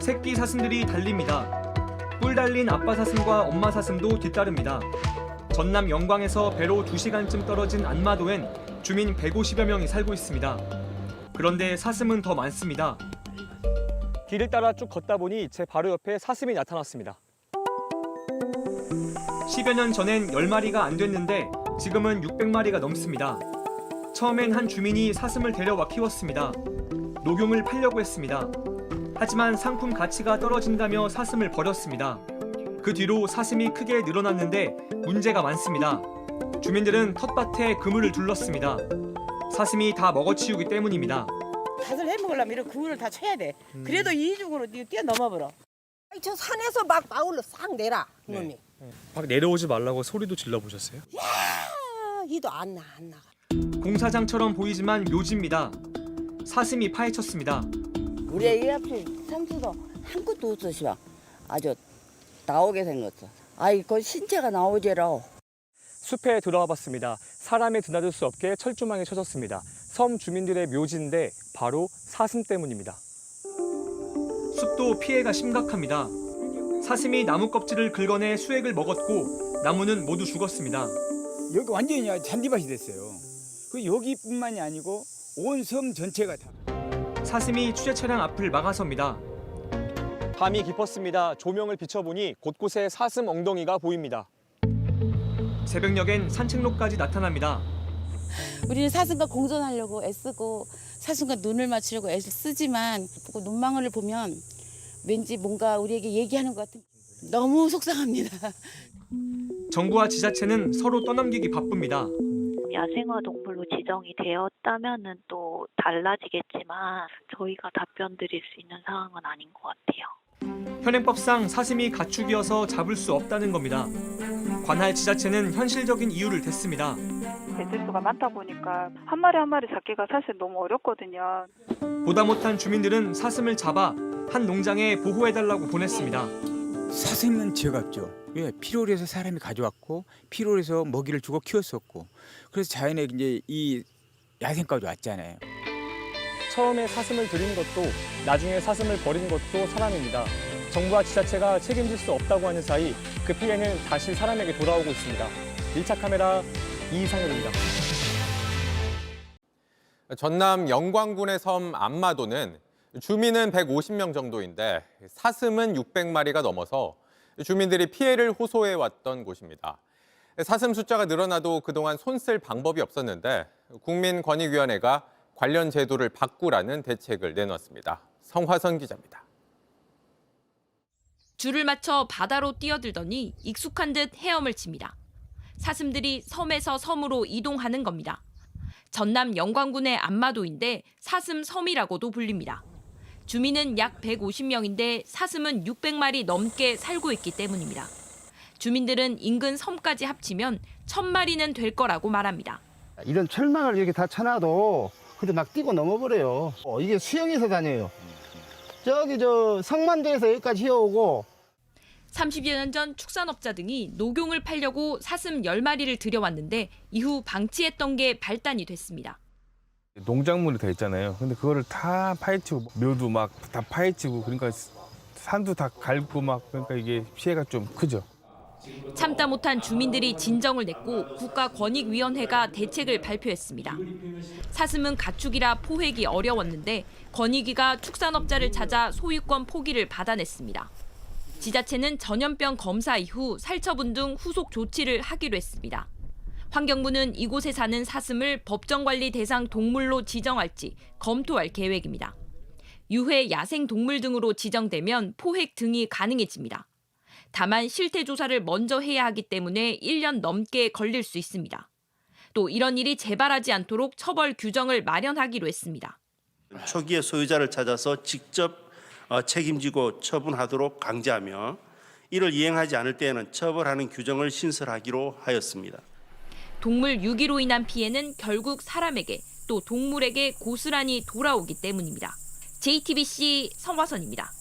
새끼 사슴들이 달립니다. 뿔 달린 아빠 사슴과 엄마 사슴도 뒤따릅니다. 전남 영광에서 배로 2시간쯤 떨어진 안마도엔 주민 150여 명이 살고 있습니다. 그런데 사슴은 더 많습니다. 길을 따라 쭉 걷다 보니 제 바로 옆에 사슴이 나타났습니다. 10여 년 전엔 10마리가 안 됐는데 지금은 600마리가 넘습니다. 처음엔 한 주민이 사슴을 데려와 키웠습니다. 녹용을 팔려고 했습니다. 하지만 상품 가치가 떨어진다며 사슴을 버렸습니다. 그 뒤로 사슴이 크게 늘어났는데 문제가 많습니다. 주민들은 텃밭에 그물을 둘렀습니다. 사슴이 다 먹어치우기 때문입니다. 밭을 해먹으려면 이런 그물을 다 쳐야 돼. 그래도 이중으로 뛰어넘어버려. 저 산에서 막 마을로 싹 내라 놈이. 막 내려오지 말라고 소리도 질러보셨어요? 아, 이도 안 나가. 공사장처럼 보이지만 묘지입니다. 사슴이 파헤쳤습니다. 우리 애 앞에 상수도 한 것도 없으시오. 아주 나오게 생겼어. 아이 그 신체가 나오제라. 숲에 들어와 봤습니다. 사람이 드나들 수 없게 철조망이 쳐졌습니다. 섬 주민들의 묘지인데 바로 사슴 때문입니다. 숲도 피해가 심각합니다. 사슴이 나무 껍질을 긁어내 수액을 먹었고 나무는 모두 죽었습니다. 여기 완전히 잔디밭이 됐어요. 그 여기뿐만이 아니고 온 섬 전체가 다. 사슴이 취재 차량 앞을 막아섭니다. 밤이 깊었습니다. 조명을 비춰보니 곳곳에 사슴 엉덩이가 보입니다. 새벽녘엔 산책로까지 나타납니다. 우리는 사슴과 공존하려고 애쓰고 사슴과 눈을 맞추려고 애를 쓰지만 눈망울을 보면 왠지 뭔가 우리에게 얘기하는 것 같은 너무 속상합니다. 정부와 지자체는 서로 떠넘기기 바쁩니다. 야생화 동물로 지정이 되었다면은 또 달라지겠지만 저희가 답변 드릴 수 있는 상황은 아닌 것 같아요. 현행법상 사슴이 가축이어서 잡을 수 없다는 겁니다. 관할 지자체는 현실적인 이유를 댔습니다. 개체수가 많다 보니까 한 마리 한 마리 잡기가 사실 너무 어렵거든요. 보다 못한 주민들은 사슴을 잡아 한 농장에 보호해달라고 보냈습니다. 사슴은 지어갔죠. 왜? 필요로 해서 사람이 가져왔고 필요로 해서 먹이를 주고 키웠었고 그래서 자연에 이제 이 야생까지 왔잖아요. 처음에 사슴을 들인 것도 나중에 사슴을 버리는 것도 사람입니다. 정부와 지자체가 책임질 수 없다고 하는 사이 그 피해는 다시 사람에게 돌아오고 있습니다. 1차 카메라 이상엽입니다. 전남 영광군의 섬 안마도는 주민은 150명 정도인데 사슴은 600마리가 넘어서 주민들이 피해를 호소해왔던 곳입니다. 사슴 숫자가 늘어나도 그동안 손쓸 방법이 없었는데 국민권익위원회가 관련 제도를 바꾸라는 대책을 내놨습니다. 성화선 기자입니다. 줄을 맞춰 바다로 뛰어들더니 익숙한 듯 헤엄을 칩니다. 사슴들이 섬에서 섬으로 이동하는 겁니다. 전남 영광군의 안마도인데 사슴 섬이라고도 불립니다. 주민은 약 150명인데 사슴은 600마리 넘게 살고 있기 때문입니다. 주민들은 인근 섬까지 합치면 1000마리는 될 거라고 말합니다. 이런 철망을 이렇게 다 쳐놔도 근데 막 뛰고 넘어버려요. 이게 수영해서 다녀요. 저기 성만도에서 여기까지 헤어오고 30여 년 전 축산업자 등이 녹용을 팔려고 사슴 10마리를 들여왔는데 이후 방치했던 게 발단이 됐습니다. 농작물이 다 있잖아요. 근데 그거를 다 파헤치고 묘도 막 다 파헤치고 그러니까 산도 다 갈고 막 그러니까 이게 피해가 좀 크죠. 참다 못한 주민들이 진정을 냈고 국가권익위원회가 대책을 발표했습니다. 사슴은 가축이라 포획이 어려웠는데 권익위가 축산업자를 찾아 소유권 포기를 받아냈습니다. 지자체는 전염병 검사 이후 살처분 등 후속 조치를 하기로 했습니다. 환경부는 이곳에 사는 사슴을 법정관리 대상 동물로 지정할지 검토할 계획입니다. 유해 야생동물 등으로 지정되면 포획 등이 가능해집니다. 다만 실태 조사를 먼저 해야 하기 때문에 1년 넘게 걸릴 수 있습니다. 또 이런 일이 재발하지 않도록 처벌 규정을 마련하기로 했습니다. 초기에 소유자를 찾아서 직접 책임지고 처분하도록 강제하며 이를 이행하지 않을 때에는 처벌하는 규정을 신설하기로 하였습니다. 동물 유기로 인한 피해는 결국 사람에게 또 동물에게 고스란히 돌아오기 때문입니다. JTBC 성화선입니다.